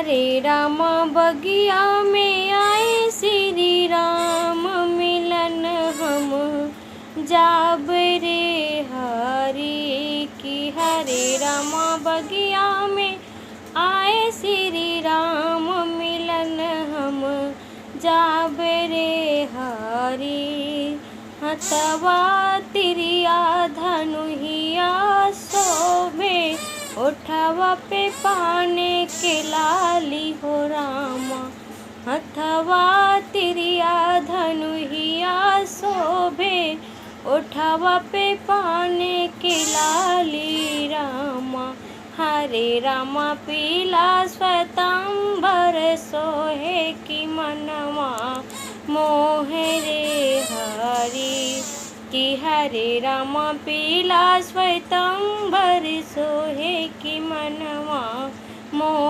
हरे राम बगिया में आए श्री राम मिलन हम जाब रे हरि की। हरे राम बगिया में आए श्री राम मिलन हम जाब रे हरि। हथवा तिरिया धनुहिया शोभे ओठवा पे पाने के लाली हो रामा। हथवा तिरिया धनुहिया शोभे ओठवा पे पाने के लाली रामा। हरे रामा पीला श्वेतांबर सोहे की मनवा मोहे रे हरि की। हरे रामा पीला श्वेतांबर सोहे की मनवा मोहे।